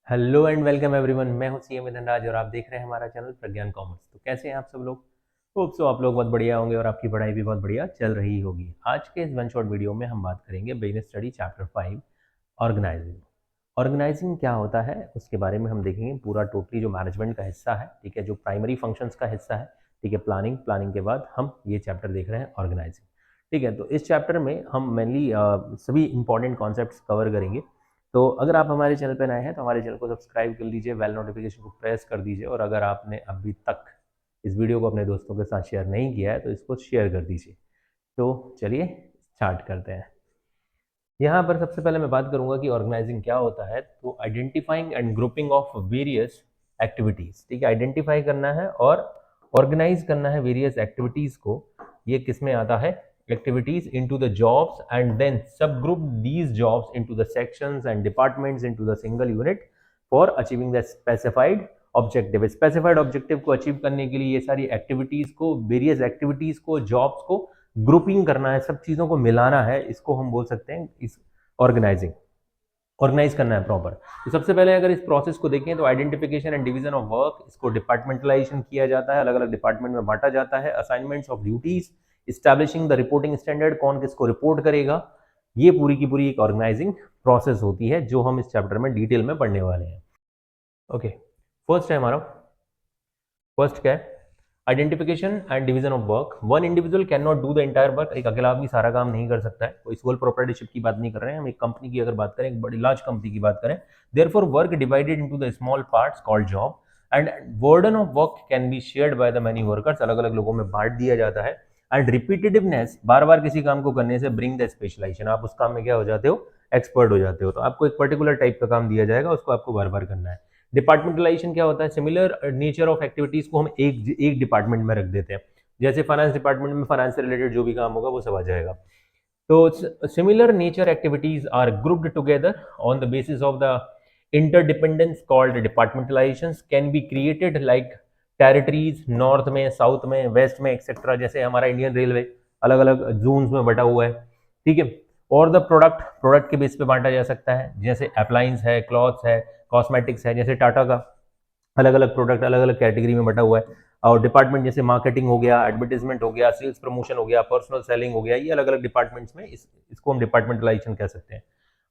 Hello and welcome everyone. मैं हूं CM Dhanraj और आप देख रहे हैं हमारा चैनल प्रज्ञान कॉमर्स। तो कैसे हैं आप सब लोग? होप सो आप लोग बहुत बढ़िया होंगे और आपकी पढ़ाई भी बहुत बढ़िया चल रही होगी। आज के इस वन शॉट वीडियो में हम बात करेंगे business study chapter 5 organizing. Organizing क्या होता है उसके बारे में हम देखेंगे। पूरा टोटली जो मैनेजमेंट का हिस्सा है, ठीक है, जो प्राइमरी फंक्शंस का हिस्सा है, ठीक है, प्लानिंग के बाद हम ये चैप्टर देख रहे हैं ऑर्गेनाइजिंग। ठीक है, तो इस चैप्टर में हम मेनली सभी इंपॉर्टेंट कॉन्सेप्ट्स कवर करेंगे। तो अगर आप हमारे चैनल पर नए हैं तो हमारे चैनल को सब्सक्राइब कर लीजिए, बेल नोटिफिकेशन को प्रेस कर दीजिए, और अगर आपने अभी तक इस वीडियो को अपने दोस्तों के साथ शेयर नहीं किया है तो इसको शेयर कर दीजिए। तो चलिए स्टार्ट करते हैं। यहाँ पर सबसे पहले मैं बात करूंगा कि ऑर्गेनाइजिंग क्या होता है। तो identifying and grouping of various activities, ठीक है, आइडेंटिफाई करना है और ऑर्गेनाइज करना है वेरियस एक्टिविटीज को। ये किस में आता है? Activities into the jobs and then sub group these jobs into the sections and departments into the single unit for achieving the specified objective. Specified objective को अचीव करने के लिए ये सारी एक्टिविटीज को, वेरियस एक्टिविटीज को, जॉब्स को grouping करना है, सब चीजों को मिलाना है, इसको हम बोल सकते हैं इस ऑर्गेनाइजिंग। ऑर्गेनाइज करना है प्रॉपर। तो सबसे पहले अगर इस प्रोसेस को देखें तो identification and division of work, इसको डिपार्टमेंटलाइजेशन किया जाता है, अलग अलग डिपार्टमेंट में बांटा जाता है। Assignments of duties, establishing the reporting standard, कौन किसको रिपोर्ट करेगा, ये पूरी की पूरी एक ऑर्गेनाइजिंग प्रोसेस होती है जो हम इस चैप्टर में डिटेल में पढ़ने वाले हैं। ओके, फर्स्ट है हमारा, फर्स्ट क्या है? Identification and division of work. One individual can not do the entire work. एक अकेला आदमी सारा काम नहीं कर सकता है। कोई सोल प्रोप्राइटरशिप की बात नहीं कर रहे हैं हम। एक कंपनी की अगर बात करें, एक बड़ी लार्ज कंपनी की बात करें, therefore work divided into the small parts called job and burden of work can be shared by the many workers. अलग अलग लोगों में बांट दिया जाता है। एंड रिपीटेटिवनेस, बार बार किसी काम को करने से ब्रिंग द स्पेशलाइजेशन, आप उस काम में क्या हो जाते हो? एक्सपर्ट हो जाते हो। तो आपको एक पर्टिकुलर टाइप का काम दिया जाएगा, उसको आपको बार बार करना है। डिपार्टमेंटलाइजेशन क्या होता है? सिमिलर नेचर ऑफ एक्टिविटीज को हम एक डिपार्टमेंट में रख देते हैं। जैसे फाइनेंस डिपार्टमेंट में फाइनेंस से रिलेटेड जो भी काम होगा वो सब आ जाएगा। तो similar nature activities are grouped together on the basis of the interdependence called departmentalisations can be created like territories, north में, साउथ में, वेस्ट में, एक्सेट्रा। जैसे हमारा इंडियन रेलवे अलग अलग जोन्स में बटा हुआ है, ठीक है। और द प्रोडक्ट के बेस पे बांटा जा सकता है, जैसे अप्लायंस है, क्लॉथ्स है, कॉस्मेटिक्स है। जैसे टाटा का अलग अलग प्रोडक्ट अलग अलग कैटेगरी में बटा हुआ है। और डिपार्टमेंट जैसे मार्केटिंग हो गया, एडवर्टीजमेंट हो गया, सेल्स प्रमोशन हो गया, पर्सनल सेलिंग हो गया, ये अलग अलग डिपार्टमेंट्स में इसको हम डिपार्टमेंटलाइजेशन कह सकते हैं।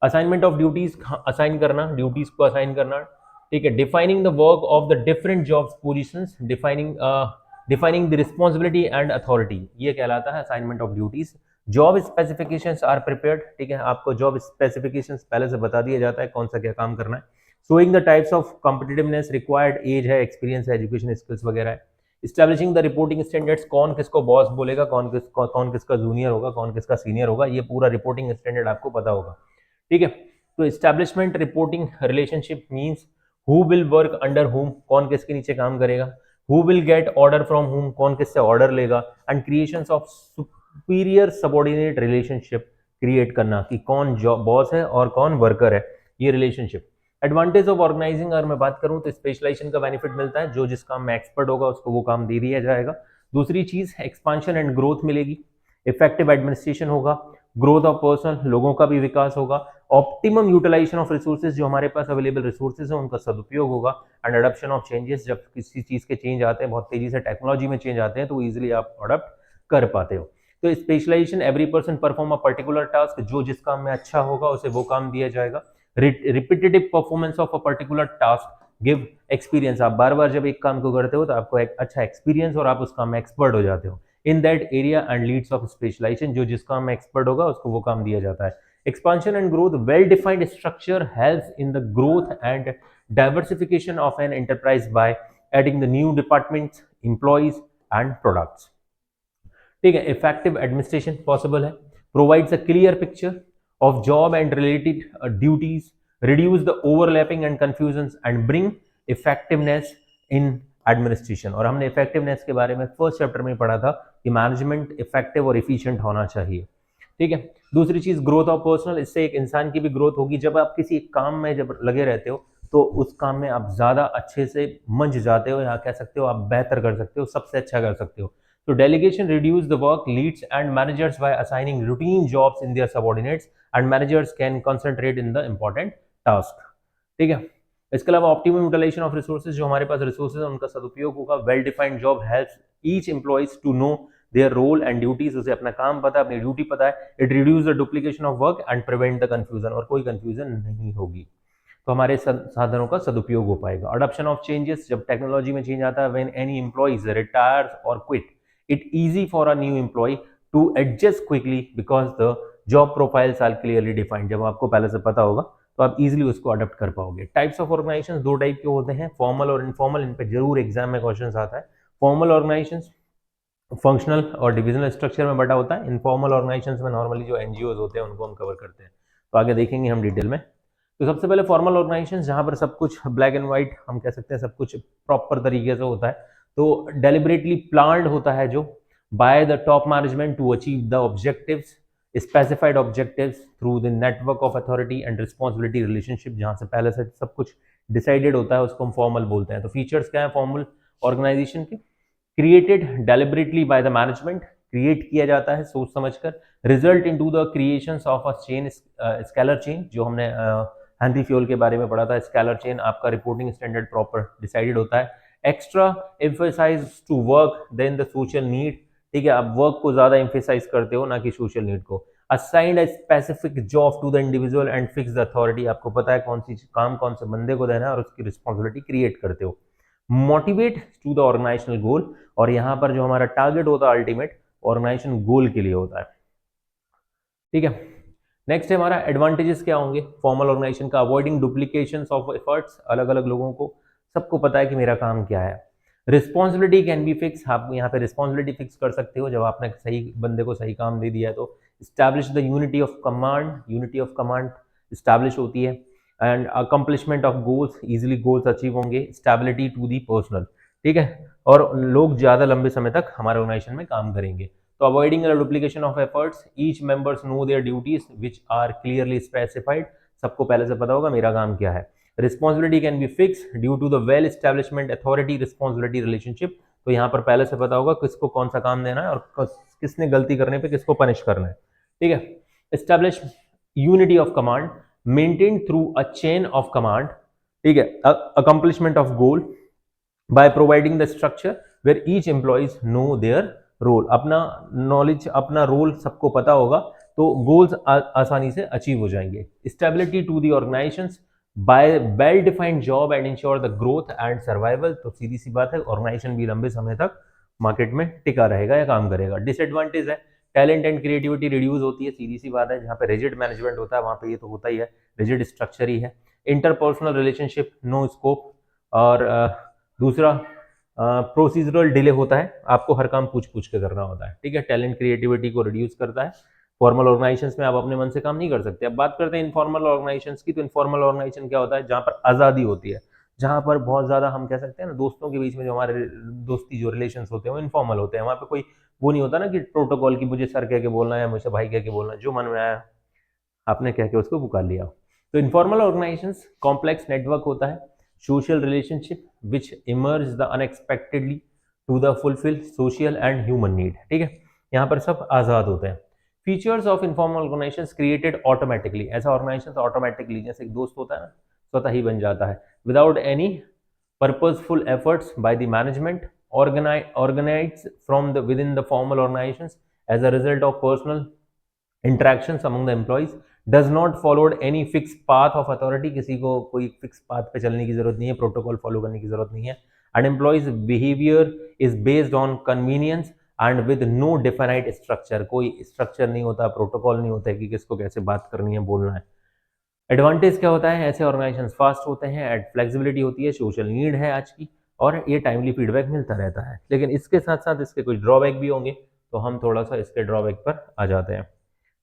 असाइनमेंट ऑफ ड्यूटीज, असाइन करना, ड्यूटीज को असाइन करना, ठीक है। Defining the work of the different jobs positions, defining the responsibility and authority, ये कहलाता है assignment of duties. Job specifications are prepared, ठीक है, आपको जॉब स्पेसिफिकेशंस पहले से बता दिया जाता है कौन सा क्या काम करना है। Showing the types of competitiveness required, age है, एक्सपीरियंस है, एजुकेशन स्किल्स वगैरह है। इस्टेब्लिशिंग द रिपोर्टिंग स्टैंडर्ड्स, कौन किसको बॉस बोलेगा, कौन किसका जूनियर होगा, कौन किसका सीनियर होगा, ये पूरा रिपोर्टिंग स्टैंडर्ड आपको पता होगा, ठीक है। तो establishment reporting relationship means who will work under हुम, कौन किसके नीचे काम करेगा, who will get order from हुम, कौन किससे ऑर्डर लेगा, and creation of superior subordinate relationship, create करना कि कौन बॉस है और कौन वर्कर है, ये रिलेशनशिप। एडवांटेज ऑफ ऑर्गेनाइजिंग अगर मैं बात करूं तो स्पेशलाइजेशन का बेनिफिट मिलता है, जो जिस काम में एक्सपर्ट होगा उसको वो काम दे दिया जाएगा। दूसरी चीज, एक्सपांशन एंड ग्रोथ मिलेगी, इफेक्टिव एडमिनिस्ट्रेशन होगा, ग्रोथ ऑफ पर्सन, लोगों का भी विकास होगा, ऑप्टिमम यूटिलाइजेशन ऑफ रिसोर्सेज, जो हमारे पास अवेलेबल रिसोर्सेज है उनका सदुपयोग होगा, एंड अडॉप्शन ऑफ चेंजेस, जब किसी चीज के चेंज आते हैं, बहुत तेजी से टेक्नोलॉजी में चेंज आते हैं, तो इजिली आप अडॉप्ट कर पाते हो। तो specialization, every person perform a particular task, जो जिस काम में अच्छा होगा उसे वो काम दिया जाएगा। Repetitive performance of a particular task give experience, आप बार बार जब एक काम को करते हो तो आपको एक अच्छा एक्सपीरियंस और आप उस काम में एक्सपर्ट हो जाते हो in that area and leads of specialization, जो जिस काम में एक्सपर्ट होगा उसको वो काम दिया जाता है। Expansion and growth, well defined structure helps in the growth and diversification of an enterprise by adding the new departments, employees and products, ठीक है। इफेक्टिव एडमिनिस्ट्रेशन पॉसिबल है, provides a clear picture of job and related duties, reduce the overlapping and confusion and bring effectiveness in administration. और हमने effectiveness के बारे में first chapter में पढ़ा था कि मैनेजमेंट इफेक्टिव और इफिशिएंट होना चाहिए, ठीक है। दूसरी चीज, ग्रोथ ऑफ पर्सनल, इससे एक इंसान की भी ग्रोथ होगी। जब आप किसी काम में जब लगे रहते हो तो उस काम में आप ज्यादा अच्छे से मंझ जाते हो, या कह सकते हो आप बेहतर कर सकते हो, सबसे अच्छा कर सकते हो। तो delegation reduce the work, leads and managers by assigning routine jobs in their subordinates, and managers can concentrate in the important task, ठीक है। इसके अलावा ऑप्टिमम यूटिलाइजेशन ऑफ रिसोर्सेज, जो हमारे पास रिसोर्सेज है उनका सदुपयोग होगा। Well defined job helps each employees to know their role and duties, उसे अपना काम पता है, अपनी ड्यूटी पता है। It reduce the duplication of work and prevent the confusion, और कोई कंफ्यूजन नहीं होगी, तो हमारे साधनों का सदुपयोग हो पाएगा। अडॉप्शन ऑफ चेंजेस, जब टेक्नोलॉजी में चेंज आता है, व्हेन एनी एम्प्लॉइज रिटायर्स और quit, it easy for a new employee to adjust quickly because the job profiles are clearly defined. जब आपको पहले से पता होगा तो आप इजीली उसको अडॉप्ट कर पाओगे। टाइप्स ऑफ ऑर्गेनाइजेशन दो टाइप के होते हैं, फॉर्मल और इनफॉर्मल। इन पे जरूर एग्जाम में क्वेश्चन आता है। फॉर्मल ऑर्गेनाइजेशन फंक्शनल और डिविजनल स्ट्रक्चर में बटा होता है। इनफॉर्मल ऑर्गेनाइजेशंस में नॉर्मली जो एनजीओज होते हैं उनको हम कवर करते हैं, तो आगे देखेंगे हम डिटेल में। तो सबसे पहले फॉर्मल ऑर्गेनाइजेशंस, जहां पर सब कुछ ब्लैक एंड व्हाइट, हम कह सकते हैं सब कुछ प्रॉपर तरीके से होता है, तो डेलिबरेटली प्लान्ड होता है जो by the top management to achieve the objectives, specified objectives through the network of authority and responsibility relationship. जहां से पहले से सब कुछ डिसाइडेड होता है उसको हम फॉर्मल बोलते हैं। तो फीचर्स क्या है फॉर्मल ऑर्गेनाइजेशन के? Created deliberately by the management, create किया जाता है सोच समझकर। Result into the creations of a chain, scalar chain, जो हमने हेनरी फ्यूल के बारे में पढ़ा था। स्केलर चेन, आपका रिपोर्टिंग स्टैंडर्ड प्रॉपर डिसाइडेड होता है। Extra emphasize to work then the social need, ठीक है, आप वर्क को ज्यादा एम्फेसाइज करते हो ना कि सोशल नीड को। Assigned a specific job to the individual and fix the authority, आपको पता है कौन सी काम कौन से बंदे को देना है और उसकी रिस्पॉन्सिबिलिटी क्रिएट करते हो। मोटिवेट टू द ऑर्गेनाइजेशनल गोल, और यहाँ पर जो हमारा टारगेट होता है अल्टीमेट ऑर्गेनाइजेशन गोल के लिए होता है, ठीक है। नेक्स्ट है हमारा एडवांटेजेस क्या होंगे फॉर्मल ऑर्गेनाइजेशन का? अवॉइडिंग डुप्लीकेशन ऑफ एफर्ट्स, अलग अलग लोगों को सबको पता है कि मेरा काम क्या है। रिस्पॉन्सिबिलिटी कैन बी फिक्स, आप यहाँ पे रिस्पॉन्सिबिलिटी फिक्स कर सकते हो जब आपने सही बंदे को सही काम दे दिया है तो। Establish the unity of command, unity of command establish होती है। And accomplishment of goals, easily goals achieve होंगे। स्टेबिलिटी टू दी पर्सनल, ठीक है, और लोग ज्यादा लंबे समय तक हमारे ऑर्गेनाइजेशन में काम करेंगे। तो avoiding the duplication of efforts, each members know their duties which are clearly specified, सबको पहले से पता होगा मेरा काम क्या है। Responsibility can be fix due to the well establishment authority responsibility relationship, तो यहाँ पर पहले से पता होगा किसको कौन सा काम देना है और किसने गलती करने पे किसको पनिश करना है, ठीक है। Establish unity of command, maintain through a chain of command, ठीक है। Accomplishment of goal by providing the structure where each employees know their role, अपना नॉलेज अपना रोल सबको पता होगा तो गोल्स आसानी से अचीव हो जाएंगे। Stability to the organizations by well defined job and ensure the growth and survival, तो सीधी सी बात है ऑर्गेनाइजेशन भी लंबे समय तक मार्केट में टिका रहेगा या काम करेगा। डिसएडवांटेज है टैलेंट एंड क्रिएटिविटी रिड्यूस होती है, सीधी सी बात है, जहाँ पे रिजिड मैनेजमेंट होता है वहाँ पे ये तो होता ही है, रिजिड स्ट्रक्चर ही है। इंटरपर्सनल रिलेशनशिप नो स्कोप, और दूसरा प्रोसीजरल डिले होता है, आपको हर काम पूछ पूछ के करना होता है, ठीक है। टैलेंट क्रिएटिविटी को रिड्यूस करता है। फॉर्मल ऑर्गेनाइजेशंस में आप अपने मन से काम नहीं कर सकते। अब बात करते हैं इनफॉर्मल ऑर्गेनाइजेशंस की, तो इनफॉर्मल ऑर्गेनाइजेशन क्या होता है? जहाँ पर आज़ादी होती है, जहाँ पर बहुत ज़्यादा हम कह सकते हैं ना दोस्तों के बीच में जो हमारे दोस्ती जो रिलेशंस होते हैं वो इनफॉर्मल होते हैं। वहाँ पे कोई वो नहीं होता ना कि प्रोटोकॉल की मुझे सर कह के बोलना है, मुझे भाई कह के बोलना है, जो मन में आया आपने कह के उसको पुकार लिया। तो इनफॉर्मल ऑर्गेनाइजेशंस कॉम्प्लेक्स नेटवर्क होता है, social relationship which emerge the unexpectedly to the fulfil social and human need, ठीक है। यहाँ पर सब आज़ाद होते हैं। Features of informal organizations created automatically, ऐसा ऑर्गेनाइजेशन ऑटोमेटिकली जैसे एक दोस्त होता है ना स्वतः ही बन जाता है। Without any purposeful efforts by the management, organized from the within the formal organizations as a result of personal interactions among the employees, does not followed any fixed path of authority, किसी को कोई fix path पे चलने की जरूरत नहीं है, protocol follow करने की जरूरत नहीं है। And employees behaviour is based on convenience and with no definite structure, कोई स्ट्रक्चर नहीं होता, प्रोटोकॉल नहीं होता है कि किसको कैसे बात करनी है, बोलना है। एडवांटेज क्या होता है? ऐसे ऑर्गेनाइजेशन फास्ट होते हैं, एड फ्लेक्सिबिलिटी होती है, सोशल नीड है आज की, और ये टाइमली फीडबैक मिलता रहता है। लेकिन इसके साथ साथ इसके कुछ ड्रॉबैक भी होंगे, तो हम थोड़ा सा इसके ड्रॉबैक पर आ जाते हैं,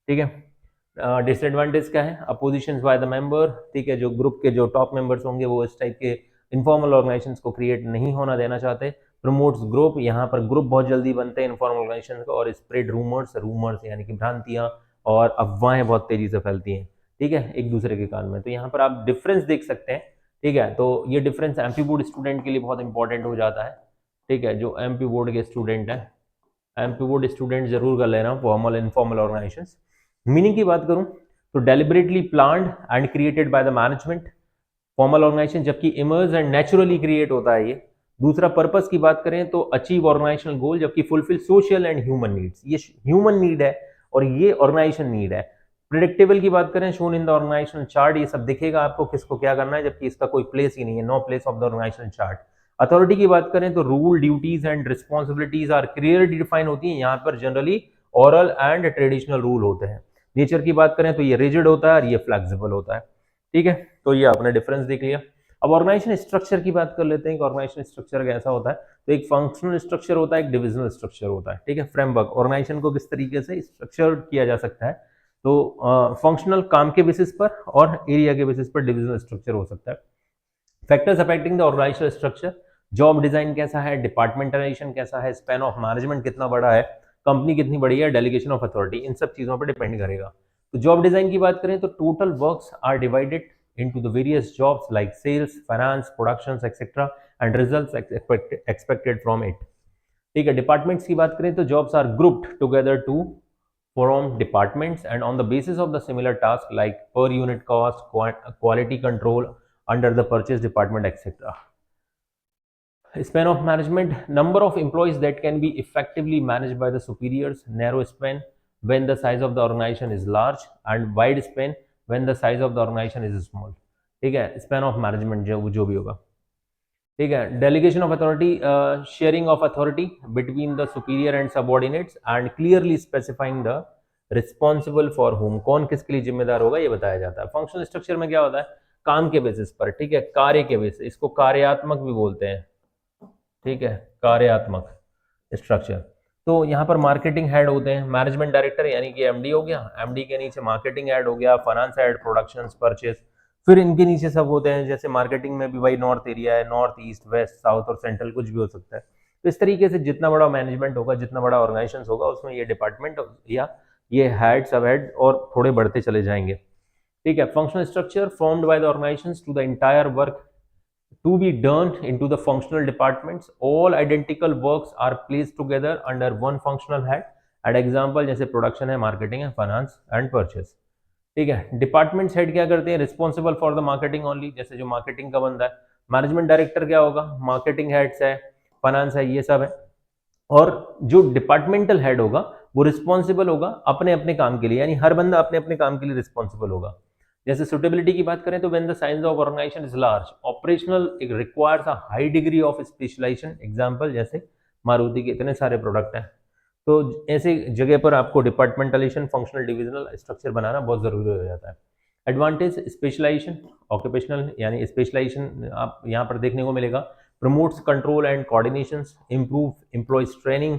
ठीक है। डिसएडवांटेज क्या है? अपोजिशन बाय द मेंबर, ठीक है, जो ग्रुप के जो टॉप मेंबर्स होंगे वो इस टाइप के इनफॉर्मल ऑर्गेनाइजेशंस को क्रिएट नहीं होना देना चाहते। प्रमोट्स ग्रुप, यहाँ पर ग्रुप बहुत जल्दी बनते हैं इनफॉर्मल ऑर्गेनाइजेशन को, और स्प्रेड रूमर्स, रूमर्स यानी कि भ्रांतियां और अफवाहें बहुत तेजी से फैलती हैं, ठीक है, एक दूसरे के कान में। तो यहाँ पर आप डिफरेंस देख सकते हैं, ठीक है। तो ये डिफरेंस एमपी बोर्ड स्टूडेंट के लिए बहुत इंपॉर्टेंट हो जाता है, ठीक है। जो एमपी बोर्ड के स्टूडेंट हैं, एमपी बोर्ड स्टूडेंट जरूर कर लेना फॉर्मल इनफॉर्मल ऑर्गेनाइजेशंस। मीनिंग की बात करूं तो deliberately planned and created by the management, formal organization, जबकि इमर्ज एंड नेचुरली क्रिएट होता है ये। दूसरा पर्पस की बात करें तो अचीव ऑर्गेनाइजेशनल गोल, जबकि fulfil social and human needs, ये ह्यूमन नीड है और ये ऑर्गेनाइजेशन नीड है। प्रिडिक्टेबल की बात करें, shown in the organizational chart, ये सब दिखेगा आपको किसको क्या करना है, जबकि इसका कोई प्लेस ही नहीं है, no place of the organizational chart. Authority की बात करें तो rule, duties and responsibilities are clearly define होती हैं, यहाँ पर generally oral and traditional rule होते हैं। नेचर की बात करें तो ये रिजिड होता है और ये फ्लेक्सिबल होता है। ठीक है, तो ये आपने डिफरेंस देख लिया। अब ऑर्गेनाइजेशन स्ट्रक्चर की बात कर लेते हैं कि ऑर्गेनाइजेशन स्ट्रक्चर कैसा होता है। तो एक फंक्शनल स्ट्रक्चर होता है, एक डिविजनल स्ट्रक्चर होता है। ठीक है, फ्रेमवर्क ऑर्गेनाइजेशन को किस तरीके से स्ट्रक्चर किया जा सकता है, तो फंक्शनल काम के बेसिस पर और एरिया के बेसिस पर डिविजनल स्ट्रक्चर हो सकता है। Factors affecting the organizational structure, job design कैसा है, डिपार्टमेंटलाइजेशन कैसा है, स्पैन ऑफ मैनेजमेंट कितना बड़ा है, कंपनी कितनी बड़ी है, डेलीगेशन ऑफ अथॉरिटी, इन सब चीजों पर डिपेंड करेगा। तो जॉब डिजाइन की बात करें तो total works are divided into the various jobs like sales, finance, productions, etc. and results expected from it. ठीक है, डिपार्टमेंट्स की बात करें तो jobs are grouped together to form departments and on the basis of the similar task like per unit cost, quality control under the purchase department, etc. Span of management, number of employees that can be effectively managed by the superiors, narrow span when the size of the organization is large and wide span when the size of the organization is small. ठीक है, span of management जो भी होगा। ठीक है, delegation of authority, sharing of authority between the superior and subordinates and clearly specifying the responsible for home, कौन किसके लिए जिम्मेदार होगा ये बताया जाता है। फंक्शनल स्ट्रक्चर में क्या होता है, काम के बेसिस पर, ठीक है, कार्य के बेसिस, इसको कार्यात्मक भी बोलते हैं। ठीक है, कार्यात्मक स्ट्रक्चर। तो यहाँ पर मार्केटिंग हेड होते हैं, मैनेजमेंट डायरेक्टर यानी कि एमडी हो गया, एमडी के नीचे मार्केटिंग हेड हो गया, फाइनेंस हेड, प्रोडक्शंस, परचेस, फिर इनके नीचे सब होते हैं, जैसे मार्केटिंग में भी भाई नॉर्थ एरिया है, नॉर्थ ईस्ट वेस्ट साउथ और सेंट्रल कुछ भी हो सकता है। तो इस तरीके से जितना बड़ा मैनेजमेंट होगा, जितना बड़ा ऑर्गेनाइजेशन होगा, उसमें ये डिपार्टमेंट या ये हेड, सब हेड और थोड़े बढ़ते चले जाएंगे। ठीक है, functional structure formed by the organizations to the entire work to be done into the functional departments, all identical works are placed together under one functional head। Add example जैसे production है, marketing है, finance and purchase. ठीक है, departments head क्या करते हैं, responsible for the marketing only, जैसे जो मार्केटिंग का बंदा है। मैनेजमेंट डायरेक्टर क्या होगा, मार्केटिंग हेड्स है, फाइनेंस है, ये सब है। और जो डिपार्टमेंटल हेड होगा वो रिस्पॉन्सिबल होगा अपने अपने काम के लिए, यानी हर बंदा अपने अपने काम के लिए रिस्पॉन्सिबल होगा। जैसे सुटेबिलिटी की बात करें तो when the size of organization is large, operational requires a high degree of specialization, example जैसे मारुति के इतने सारे प्रोडक्ट हैं, तो ऐसे जगह पर आपको डिपार्टमेंटलाइजेशन, फंक्शनल डिविजनल स्ट्रक्चर बनाना बहुत जरूरी हो जाता है। एडवांटेज, स्पेशलाइजेशन, ऑक्यूपेशनल यानी स्पेशलाइजेशन आप यहाँ पर देखने को मिलेगा, promotes control and coordination, improve employees training,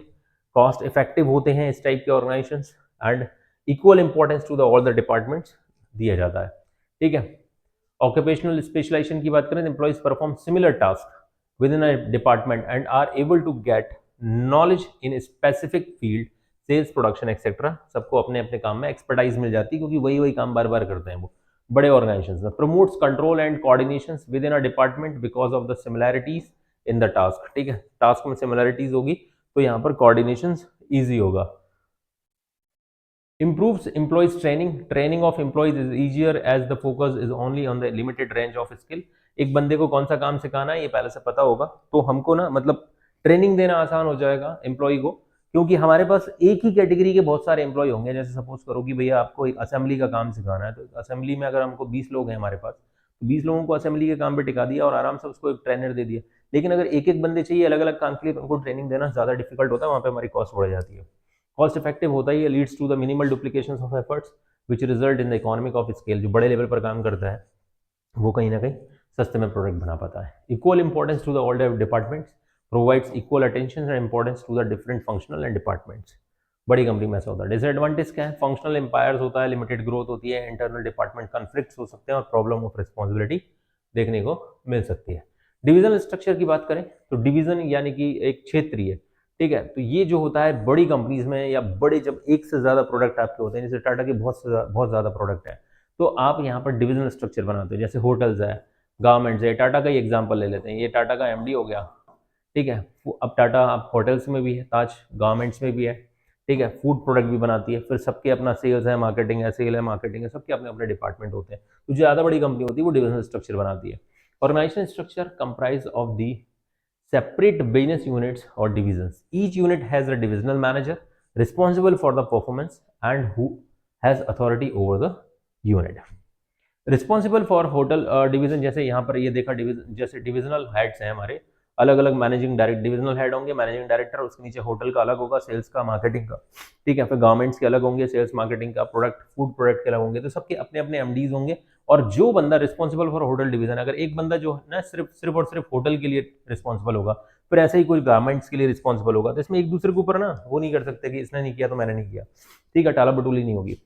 cost effective होते हैं इस टाइप के organization, and equal importance to the all the departments दिया जाता है। ठीक है, ऑक्यूपेशनल स्पेशलाइजेशन की बात करें तो employees perform similar task within a department and are able to get knowledge in specific field, sales, production etcetera, सबको अपने अपने काम में एक्सपर्टाइज मिल जाती है क्योंकि वही वही काम बार बार करते हैं वो बड़े ऑर्गेनाइजेशंस में। Promotes control and coordination with in a department because of the similarities in the task. ठीक है, टास्क में सिमिलैरिटीज होगी तो यहाँ पर कोऑर्डिनेशन ईजी होगा। Improves employees training, training of employees is easier as the focus is only on the limited range of skill। एक बंदे को कौन सा काम सिखाना है ये पहले से पता होगा तो हमको ना मतलब ट्रेनिंग देना आसान हो जाएगा एम्प्लॉय को, क्योंकि हमारे पास एक ही कैटेगरी के बहुत सारे एम्प्लॉय होंगे। जैसे सपोज करो कि भैया आपको एक असेंबली का काम सिखाना है, तो असेंबली में अगर हमको 20 लोग हैं हमारे पास, तो 20 लोगों को असेंबली के काम पे टिका दिया और आराम से उसको एक ट्रेनर दे दिया। लेकिन अगर एक एक बंदे चाहिए अलग अलग काम के लिए, तो उनको ट्रेनिंग देना ज़्यादा डिफिकल्ट होता है, वहाँ पे हमारी कॉस्ट बढ़ जाती है। कॉस्ट इफेक्टिव होता ही है, leads to the minimal duplications of efforts which result in the economic of scale. जो बड़े लेवल पर काम करता है वो कहीं ना कहीं सस्ते में प्रोडक्ट बना पाता है। Equal importance to the all departments provides equal attention and importance to the different functional and departments. बड़ी कंपनी में ऐसा होता है। डिसएडवांटेज क्या है, फंक्शनल एम्पायर्स होता है, लिमिटेड ग्रोथ होती है, इंटरनल डिपार्टमेंट कॉन्फ्लिक्ट्स हो सकते हैं और प्रॉब्लम ऑफ रिस्पॉन्सिबिलिटी देखने को मिल सकती है। डिविजनल स्ट्रक्चर की बात करें तो डिवीजन यानी कि एक क्षेत्रीय, ठीक है, तो ये जो होता है बड़ी कंपनीज में या बड़े जब एक से ज्यादा प्रोडक्ट आपके होते हैं, जैसे टाटा के बहुत ज्यादा प्रोडक्ट है, तो आप यहाँ पर डिविजनल स्ट्रक्चर बनाते हो। जैसे होटल्स है, गारमेंट्स है, टाटा का ही एग्जांपल ले लेते हैं, ये टाटा का एमडी हो गया। ठीक है, अब टाटा आप होटल्स में भी है, ताज गारमेंट्स में भी है। ठीक है, फूड प्रोडक्ट भी बनाती है, फिर सबके अपना सेल्स है, मार्केटिंग है, सेल है, मार्केटिंग है, सबके अपने अपने डिपार्टमेंट होते हैं। तो जो ज़्यादा बड़ी कंपनी होती है वो डिविजनल स्ट्रक्चर बनाती है। Organization structure comprise of the separate business units or divisions. Each unit has a divisional manager responsible for the performance and who has authority over the unit. Responsible for hotel division, जैसे यहाँ पर ये देखा division, जैसे divisional heads हैं हमारे, अलग अलग मैनेजिंग डायरेक्टर, डिविजनल हेड होंगे, मैनेजिंग डायरेक्टर, उसके नीचे होटल का अलग होगा, सेल्स का, मार्केटिंग का, ठीक है, फिर गारमेंट्स के अलग होंगे, सेल्स मार्केटिंग का, प्रोडक्ट फूड प्रोडक्ट के अलग होंगे, तो सबके अपने अपने एमडीज होंगे। और जो बंदा रिस्पॉन्सिबल फॉर होटल डिवीजन, अगर एक बंदा जो है ना सिर्फ और सिर्फ होटल के लिए रिस्पॉन्सिबल होगा, फिर ऐसे ही कोई गारमेंट्स के लिए रिस्पॉन्सिबल होगा, तो इसमें एक दूसरे के ऊपर ना वो नहीं कर सकते कि इसने नहीं किया तो मैंने नहीं किया, ठीक है, टाला बटूली नहीं होगी।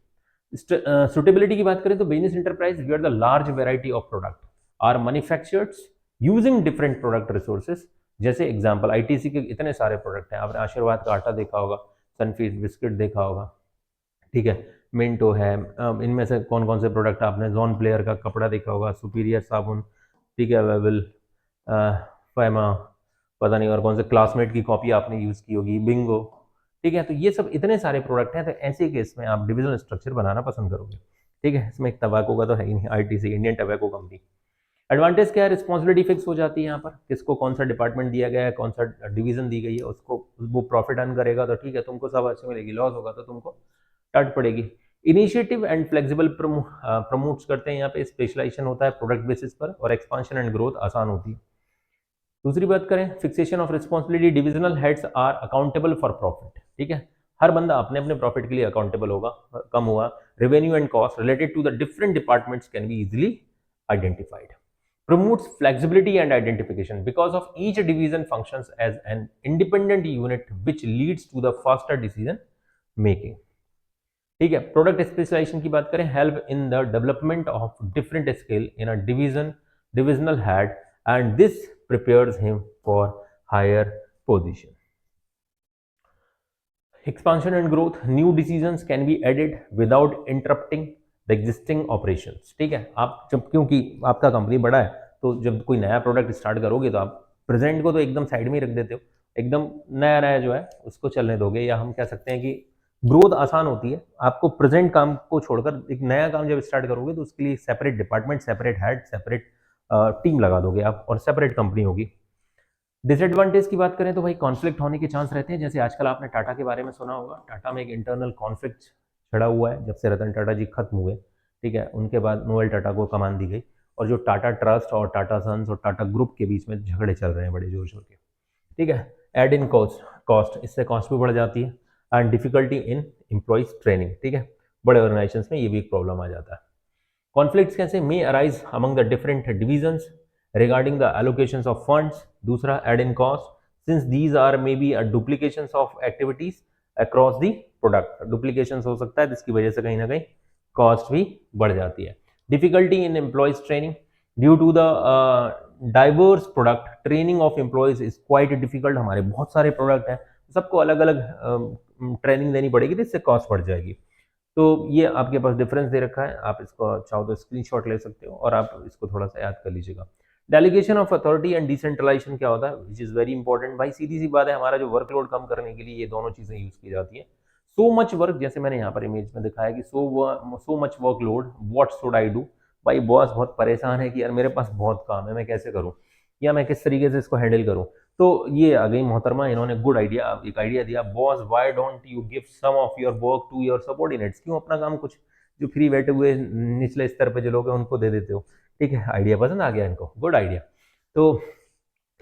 सुटेबिलिटी की बात करें तो business enterprise where the large variety of product are manufactured using different product resources. जैसे एग्जांपल आईटीसी के इतने सारे प्रोडक्ट हैं, आपने आशीर्वाद का आटा देखा होगा, सनफीस्ट बिस्किट देखा होगा, ठीक है, मिंटो है, इनमें से कौन कौन से प्रोडक्ट आपने, जॉन प्लेयर का कपड़ा देखा होगा, सुपीरियर साबुन, ठीक है, अवेलेबल, फैमा, पता नहीं और कौन से, क्लासमेट की कॉपी आपने यूज़ की होगी, बिंगो, ठीक है। तो ये सब इतने सारे प्रोडक्ट हैं, तो ऐसे केस में आप डिविजनल स्ट्रक्चर बनाना पसंद करोगे, ठीक है। इसमें एक तंबाकू का तो है ही नहीं, ITC, Indian tobacco company. Advantage क्या है, रिस्पॉन्सिबिलिटी फिक्स हो जाती है यहाँ पर, किसको कौन सा डिपार्टमेंट दिया गया है, कौन सा डिवीजन दी गई है, उसको वो प्रॉफिट अर्न करेगा तो ठीक है, तुमको सब अच्छी मिलेगी, लॉस होगा तो तुमको डांट पड़ेगी। इनिशिएटिव एंड फ्लेक्सिबल प्रमोट्स करते हैं यहाँ पे, स्पेशलाइजेशन होता है प्रोडक्ट बेसिस पर, और एक्सपांशन एंड ग्रोथ आसान होती है। दूसरी बात करें, fixation of responsibility, divisional heads are accountable for profit, ठीक है, हर बंदा अपने अपने प्रॉफिट के लिए अकाउंटेबल होगा, कम हुआ, revenue and cost related to the different departments can be easily identified. Promotes flexibility and identification because of each division functions as an independent unit which leads to the faster decision making, ठीक है। Product specialisation की बात करें, help in the development of different skill in a divisional head and this prepares him for higher position. Expansion and growth, new decisions can be added without interrupting the existing operations, ठीक है। आप जब, क्योंकि आपका company बड़ा है, तो जब कोई नया प्रोडक्ट स्टार्ट करोगे तो आप प्रेजेंट को तो एकदम साइड में ही रख देते हो, एकदम नया नया जो है उसको चलने दोगे, या हम कह सकते हैं कि ग्रोथ आसान होती है, आपको प्रेजेंट काम को छोड़कर एक नया काम जब स्टार्ट करोगे तो उसके लिए separate department, separate head, separate team लगा दोगे आप, और सेपरेट कंपनी होगी। डिसएडवांटेज की बात करें तो भाई कॉन्फ्लिक्ट होने के चांस रहते हैं, जैसे आजकल आपने टाटा के बारे में सुना होगा, टाटा में एक इंटरनल कॉन्फ्लिक्ट छड़ा हुआ है, जब से रतन टाटा जी खत्म हुए, ठीक है, उनके बाद नोएल टाटा को कमान दी गई, और जो टाटा ट्रस्ट और टाटा सन्स और टाटा ग्रुप के बीच में झगड़े चल रहे हैं बड़े जोर शोर के, ठीक है। एड इन कॉस्ट, इससे कॉस्ट भी बढ़ जाती है, and difficulty in employees training, ठीक है, बड़े ऑर्गेनाइजेशन में ये भी एक प्रॉब्लम आ जाता है। कॉन्फ्लिक्ट्स कैसे, may arise among the different divisions regarding the allocations of funds। दूसरा, add in cost, since these are maybe a duplications of activities across the product, duplications हो सकता है जिसकी वजह से कहीं ना कहीं cost भी बढ़ जाती है। difficulty in employees training due to the diverse product, training of employees is quite difficult। हमारे बहुत सारे प्रोडक्ट हैं, सबको अलग अलग ट्रेनिंग देनी पड़ेगी, तो इससे कॉस्ट बढ़ जाएगी। तो ये आपके पास डिफरेंस दे रखा है, आप इसको चाहो तो स्क्रीनशॉट ले सकते हो और आप इसको थोड़ा सा याद कर लीजिएगा। Delegation of authority and decentralization क्या होता है, विच इज़ वेरी इंपॉर्टेंट। भाई सीधी सी बात है, हमारा जो वर्कलोड कम करने के लिए ये दोनों चीज़ें यूज़ की जाती है। सो मच वर्क, जैसे मैंने यहाँ पर इमेज में दिखाया कि so much workload, what should I do. भाई बॉस बहुत परेशान है कि यार मेरे पास बहुत काम है, मैं कैसे करूँ, या मैं किस तरीके से इसको हैंडल करूँ। तो ये आ गई मोहतरमा, इन्होंने गुड आइडिया, एक आइडिया दिया, boss why don't you give some of your work to your subordinates, क्यों अपना काम कुछ जो फ्री बैठे हुए निचले स्तर पे जो लोग हैं उनको दे देते हो, ठीक है। आइडिया पसंद आ गया इनको, गुड आइडिया। तो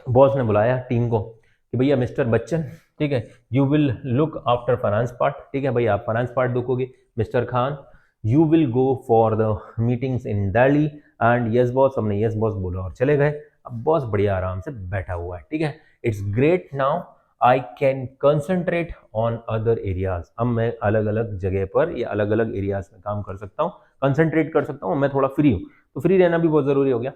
बॉस ने बुलाया टीम को कि भैया मिस्टर बच्चन, ठीक है, you will look after finance part, ठीक है भाई आप फाइनेंस पार्ट देखोगे। Mister Khan, you will go for the meetings in Delhi, and yes boss, हमने यस बॉस बोला और चले गए। अब बॉस बढ़िया आराम से बैठा हुआ है, ठीक है, it's great, now I can concentrate on other areas. अब मैं अलग अलग जगह पर या अलग अलग एरियाज में काम कर सकता हूँ, कंसंट्रेट कर सकता हूँ, मैं थोड़ा फ्री हूँ। तो फ्री रहना भी बहुत जरूरी हो गया।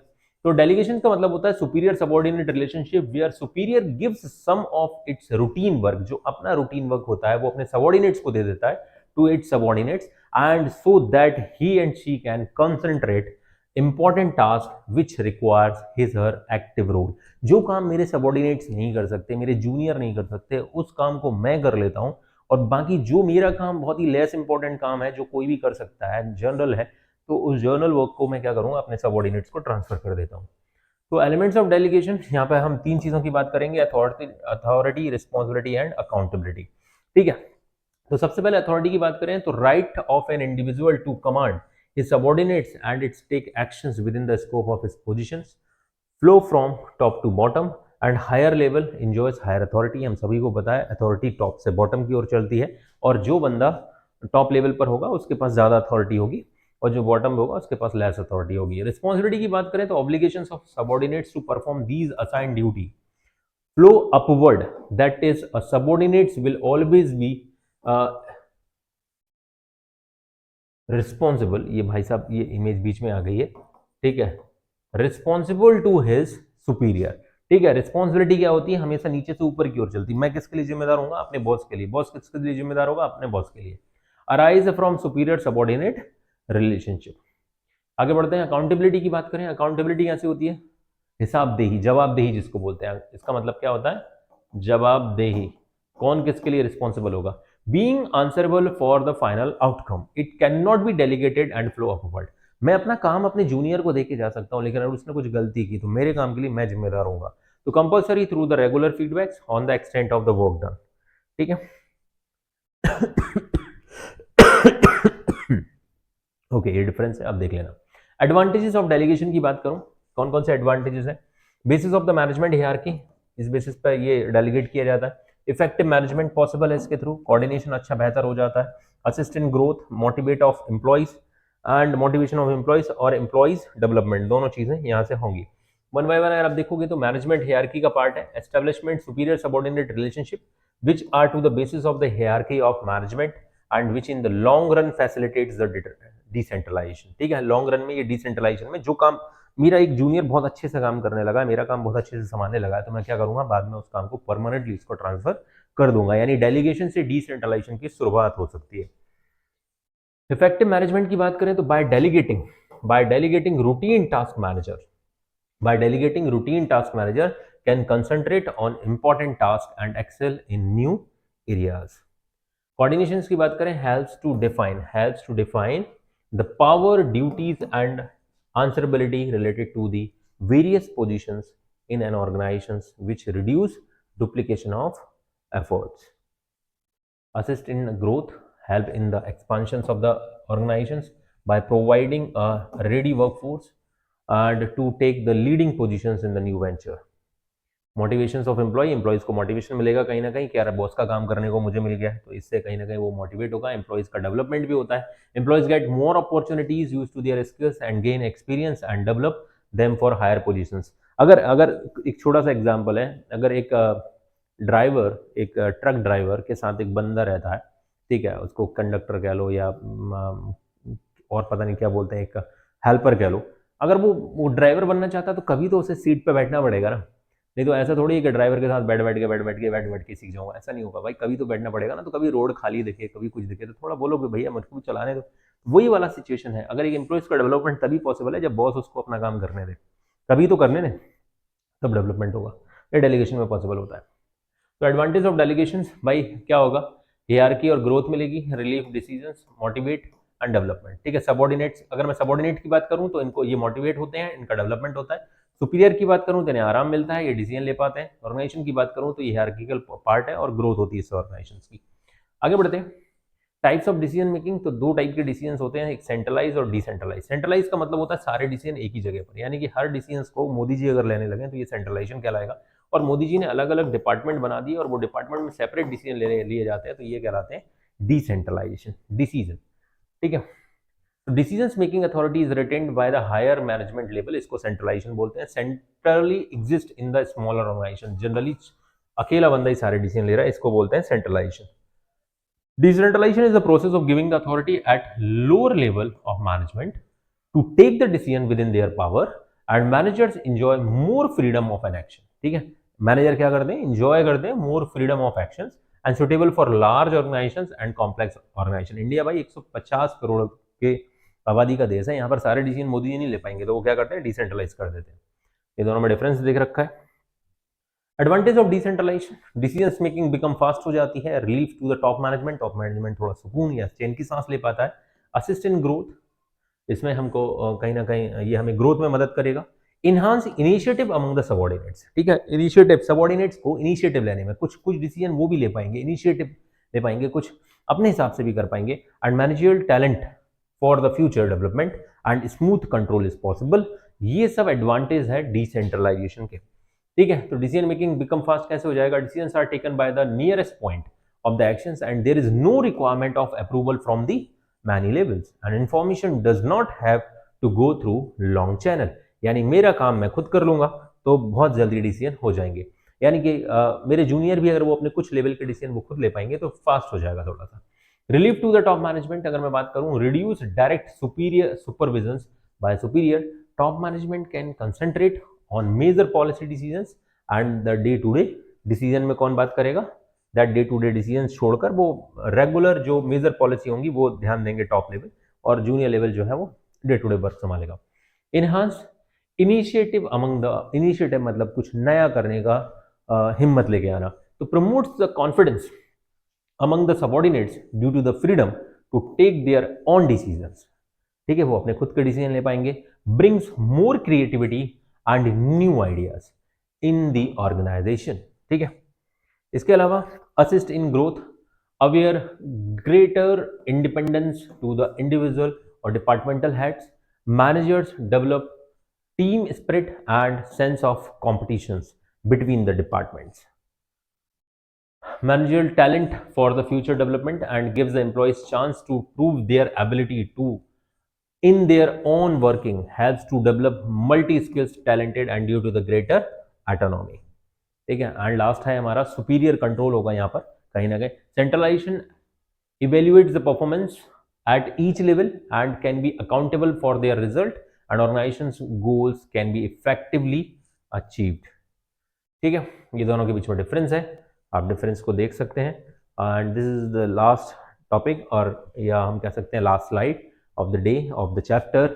तो डेलीगेशन का मतलब होता है superior subordinate relationship, where superior gives some of its routine work, जो अपना रूटीन वर्क होता है वो अपने सबऑर्डिनेट्स को दे देता है, to its subordinates, and so that he and she can concentrate important task which requires his her active role. जो काम मेरे सबऑर्डिनेट्स नहीं कर सकते, मेरे जूनियर नहीं कर सकते, उस काम को मैं कर लेता हूँ, और बाकी जो मेरा काम बहुत ही लेस इंपॉर्टेंट काम है, जो कोई भी कर सकता है, जनरल है, तो उस जर्नल वर्क को मैं क्या करूंगा, अपने सबऑर्डिनेट्स को ट्रांसफर कर देता हूँ। तो एलिमेंट्स ऑफ डेलीगेशन, यहाँ पे हम 3 चीज़ों की बात करेंगे, अथॉरिटी, रिस्पॉन्सिबिलिटी एंड अकाउंटेबिलिटी। ठीक है, तो सबसे पहले अथॉरिटी की बात करें तो right of an individual to command his subordinates and its take actions within the scope of his positions, flow from top to bottom and higher level enjoys higher authority. हम सभी को पता है authority top से bottom की ओर चलती है, और जो बंदा टॉप लेवल पर होगा उसके पास ज़्यादा अथॉरिटी होगी, और जो बॉटम होगा उसके पास लेस अथॉरिटी होगी। रिस्पॉन्सिबिलिटी की बात करें तो obligations of subordinates to perform these assigned duty flow upward, that is a subordinates will always be responsible. ये भाई साहब ये इमेज बीच में आ गई है, ठीक है, रिस्पॉन्सिबल टू हिज सुपीरियर। ठीक है, रिस्पॉन्सिबिलिटी क्या होती है, हमेशा नीचे से ऊपर की ओर चलती है। मैं किसके लिए जिम्मेदार हूँ, अपने बॉस के लिए, बॉस किसके लिए जिम्मेदार होगा, अपने बॉस के लिए। Arise from superior subordinate relationship. आगे बढ़ते हैं, अकाउंटेबिलिटी की बात करें। अकाउंटेबिलिटी कैसे होती है, हिसाबदेही, जवाबदेही जिसको बोलते हैं। इसका मतलब क्या होता है, जवाबदेही, कौन किसके लिए रिस्पॉन्सिबल होगा। Being answerable for the final outcome, it can not be delegated and flow upward. मैं अपना काम अपने जूनियर को देके जा सकता हूं, लेकिन अगर उसने कुछ गलती की तो मेरे काम के लिए मैं जिम्मेदार हूंगा। तो compulsory through the regular feedbacks on the extent of the work done. ठीक है, ओके, ये डिफरेंस है, अब देख लेना। एडवांटेजेस ऑफ डेलीगेशन की बात करूं, कौन कौन से एडवांटेजेस है। Basis of the management hierarchy, इस बेसिस पर ये डेलीगेट किया जाता है। इफेक्टिव मैनेजमेंट पॉसिबल है इसके थ्रू, कोऑर्डिनेशन अच्छा बेहतर हो जाता है। Assist in growth, motivate of employees and motivation of employees और एम्प्लॉइज डेवलपमेंट, दोनों चीजें यहाँ से होंगी। वन बाय वन अगर आप देखोगे तो मैनेजमेंट हियरार्की का पार्ट है। Establishment superior subordinate relationship which are to the basis of the hierarchy of management and which in the long run facilitates the decentralisation. ठीक है, लॉन्ग रन में ये डिसेंट्रलाइजेशन में जो काम मेरा एक जूनियर बहुत अच्छे से काम करने लगा है, मेरा काम बहुत अच्छे से संभालने लगा है, तो मैं क्या करूंगा, बाद में उस काम को परमानेंटली इसको ट्रांसफर कर दूंगा। यानी डेलीगेशन से डिसेंट्रलाइजेशन की शुरुआत हो सकती है। इफेक्टिव मैनेजमेंट की बात करें तो by delegating routine task manager can concentrate on important task and excel in new areas. Coordination की बात करें, helps to define the power, duties and answerability related to the various positions in an organization, which reduce duplication of efforts. Assist in growth, help in the expansions of the organizations by providing a ready workforce and to take the leading positions in the new venture. Motivation of employees को motivation मिलेगा कहीं ना कहीं कि यार boss का काम करने को मुझे मिल गया है, तो इससे कहीं ना कहीं वो मोटिवेट होगा। एम्प्लॉयज का डेवलपमेंट भी होता है। Employees get more opportunities, use to their skills and gain experience and develop them for higher positions. अगर अगर एक छोटा सा एग्जांपल है, अगर एक ड्राइवर, एक ट्रक ड्राइवर के साथ एक बंदा रहता है, ठीक है, उसको कंडक्टर कह लो या और पता नहीं क्या बोलते हैं, एक हेल्पर कह लो। अगर वो ड्राइवर बनना चाहता है तो कभी तो उसे सीट पे बैठना पड़ेगा ना, नहीं तो ऐसा थोड़ी है कि ड्राइवर के साथ बैठ के सीख जाऊंगा, ऐसा नहीं होगा भाई, कभी तो बैठना पड़ेगा ना। तो कभी रोड खाली दिखे, कभी कुछ दिखे तो थोड़ा बोलो कि भैया मुझको भी चलाने दो। वही वाला सिचुएशन है। अगर एक एम्प्लॉयज का डेवलपमेंट तभी पॉसिबल है जब बॉस उसको अपना काम करने दे, कभी तो करने दे, तब डेवलपमेंट होगा। ये डेलीगेशन में पॉसिबल होता है। तो एडवांटेज ऑफ डेलीगेशन भाई क्या होगा, हियरार्की और ग्रोथ मिलेगी, relief decisions, motivate and development. ठीक है, सबऑर्डिनेट्स, अगर मैं सबऑर्डिनेट की बात करूं तो इनको ये मोटिवेट होते हैं, इनका डेवलपमेंट होता है। सुपीरियर की बात करूं तो इन्हें आराम मिलता है, ये डिसीजन ले पाते हैं। ऑर्गेनाइजेशन की बात करूं तो ये हियरार्किकल पार्ट है और ग्रोथ होती है इस ऑर्गेनाइजेशन की। आगे बढ़ते हैं, टाइप्स ऑफ डिसीजन मेकिंग। तो दो टाइप के डिसीजन होते हैं, एक सेंट्रलाइज और डिसेंट्रलाइज। सेंट्रलाइज का मतलब होता है सारे डिसीजन एक ही जगह पर, यानी कि हर डिसीजन को मोदी जी अगर लेने लगे तो ये सेंट्रलाइजेशन कहलाएगा। और मोदी जी ने अलग अलग डिपार्टमेंट बना दिए और वो डिपार्टमेंट में सेपरेट डिसीजन लिए जाते हैं, तो ये कहलाते हैं डिसेंट्रलाइजेशन डिसीजन। ठीक है, decision making authority is retained by the higher management level, इसको सेंट्रलाइजेशन बोलते हैं। Centrally exist in the smaller organization, generally अकेला बंदा ही सारे डिसीजन ले रहा है, इसको बोलते हैं centralisation. Decentralization is the process of giving the authority at lower level of management to take the decision within their power and managers enjoy more freedom of an action. ठीक है, मैनेजर क्या करते हैं, enjoy करते हैं more freedom of actions and suitable for large organizations and complex organization. India भाई 150 करोड़ के आबादी का देश है, यहाँ पर सारे डिसीजन मोदी जी नहीं ले पाएंगे, तो वो क्या करते हैं, डिसेंट्रलाइज कर देते हैं। ये दोनों में डिफरेंस देख रखा है। Advantage of decentralization, decision making become fast हो जाती है, relief to the top management, top management थोड़ा सुकून या चैन की सांस ले पाता है, असिस्ट इन ग्रोथ, इसमें हमको कहीं ना कहीं ये हमें ग्रोथ में मदद करेगा, enhance initiative among the subordinates, ठीक है, इनिशिएटिव सबॉर्डिनेट्स को इनिशिएटिव लेने में कुछ कुछ डिसीजन वो भी ले पाएंगे, इनिशिएटिव ले पाएंगे, कुछ अपने हिसाब से भी कर पाएंगे, and managerial talent for the future development and smooth control is possible. ये सब एडवांटेज है डिसेंट्रलाइजेशन के, ठीक है। तो डिसीजन मेकिंग बिकम फास्ट कैसे हो जाएगा, decisions are taken by the nearest point of the actions and there is no requirement of approval from the many levels and information does not have to go through long channel, यानी मेरा काम मैं खुद कर लूंगा तो बहुत जल्दी डिसीजन हो जाएंगे, यानी कि मेरे जूनियर भी अगर वो अपने कुछ लेवल के डिसीजन वो खुद ले पाएंगे तो फास्ट हो जाएगा थोड़ा सा। Relief to the top management, अगर मैं बात करूं, reduce direct superior supervision by superior, top management can concentrate on major policy decisions and the day to day decision में कौन बात करेगा, that day to day decision छोड़कर वो रेगुलर जो मेजर पॉलिसी होंगी वो ध्यान देंगे टॉप लेवल, और जूनियर लेवल जो है वो डे टू डे वर्क संभालेगा। Enhance initiative among the, initiative मतलब कुछ नया करने का हिम्मत लेके आना, तो promotes the confidence among the subordinates due to the freedom to take their own decisions, ठीक है, वो अपने खुद के डिसीजन ले पाएंगे, brings more creativity and new ideas in the organization, ठीक है। इसके अलावा assist in growth, aware greater independence to the individual और departmental heads, managers develop team spirit and sense of competitions between the departments, managerial talent for the future development and gives the employees chance to prove their ability to in their own working, helps to develop multi skills talented and due to the greater autonomy, ठीक है। And last है हमारा superior control होगा यहाँ पर कहीं ना कहीं, centralization evaluates the performance at each level and can be accountable for their result and organizations goals can be effectively achieved, ठीक है। ये दोनों के बीच में डिफरेंस है, आप डिफरेंस को देख सकते हैं, and this is the last topic, और या हम कह सकते हैं last slide of the day of the chapter,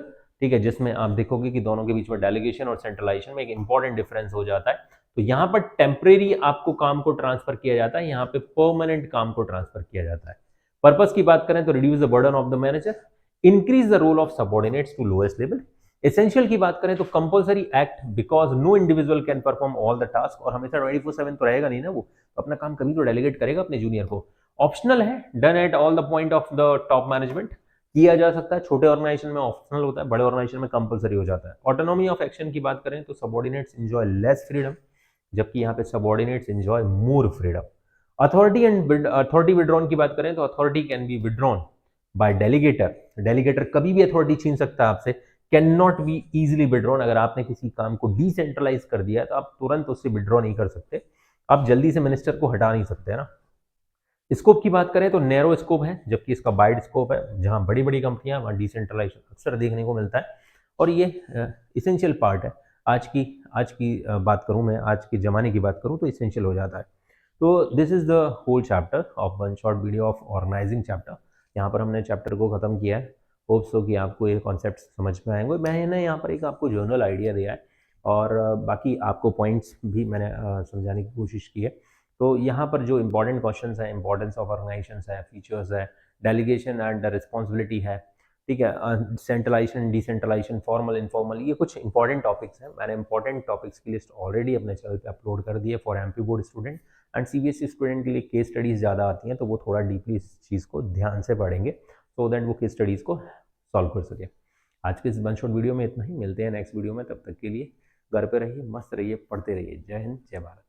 ठीक है, जिसमें आप देखोगे कि दोनों के बीच में डेलीगेशन और सेंट्रलाइजेशन में एक इंपॉर्टेंट डिफरेंस हो जाता है। तो यहाँ पर टेम्परेरी आपको काम को ट्रांसफर किया जाता है, यहाँ पे परमानेंट काम को ट्रांसफर किया जाता है। पर्पस की बात करें तो reduce the burden of the manager, increase the role of subordinates to lowest level, essential की बात करें तो compulsory act because no individual can perform all the task, और हमेशा 24/7 तो रहेगा नहीं ना, वो अपना काम कभी तो डेलीगेट करेगा अपने जूनियर को। ऑप्शनल है, done at all the point of the top management, किया जा सकता है, छोटे ऑर्गेनाइजेशन में ऑप्शनल होता है, बड़े ऑर्गेनाइजेशन में कंपलसरी हो जाता है। ऑटोनॉमी ऑफ एक्शन की बात करें तो सबऑर्डिनेट्स एंजॉय लेस फ्रीडम, जबकि यहाँ पे subordinates enjoy more freedom. Authority and authority withdrawn की बात करें तो authority can be withdrawn bye delegator, delegator कभी भी अथॉरिटी छीन सकता है आपसे, can not be easily withdrawn, अगर आपने किसी काम को डिसेंट्रलाइज कर दिया है तो आप तुरंत उससे विड्रॉ नहीं कर सकते, आप जल्दी से मिनिस्टर को हटा नहीं सकते, है ना। स्कोप की बात करें तो नैरो स्कोप है, जबकि इसका वाइड स्कोप है, जहां बड़ी बड़ी कंपनियां वहां डिसेंट्रलाइजेशन अक्सर देखने को मिलता है, और ये इसेंशियल पार्ट है। आज की बात करूं मैं, आज के ज़माने की बात करूं तो इसेंशियल हो जाता है। तो this is the whole chapter of one short video of organizing chapter, यहाँ पर हमने चैप्टर को ख़त्म किया है। होप सो कि आपको ये कॉन्सेप्ट समझ में आएंगे। मैंने यहाँ पर एक आपको जनरल आइडिया दिया है, और बाकी आपको पॉइंट्स भी मैंने समझाने की कोशिश की है। तो यहाँ पर जो इंपॉर्टेंट क्वेश्चंस हैं, इंपॉर्टेंस ऑफ ऑर्गेनाइजेशंस है, फीचर्स है, डेलीगेशन एंड रिस्पॉन्सिबिलिटी है, ठीक है, सेंट्रलाइजेशन, डिसेंट्रलाइजेशन, फॉर्मल, इनफॉर्मल, ये कुछ इंपॉर्टेंट टॉपिक्स हैं। मैंने इंपॉर्टेंट टॉपिक्स की लिस्ट ऑलरेडी अपने चैनल पे अपलोड कर दी है for MP board student and CBSE student के लिए केस स्टडीज़ ज़्यादा आती हैं, तो वो थोड़ा डीपली इस चीज़ को ध्यान से पढ़ेंगे सो दैट वो केस स्टडीज़ को सॉल्व कर सके। आज के इस वन शॉट वीडियो में इतना ही, मिलते हैं नेक्स्ट वीडियो में, तब तक के लिए घर पे रहिए, मस्त रहिए, पढ़ते रहिए। जय हिंद, जय भारत।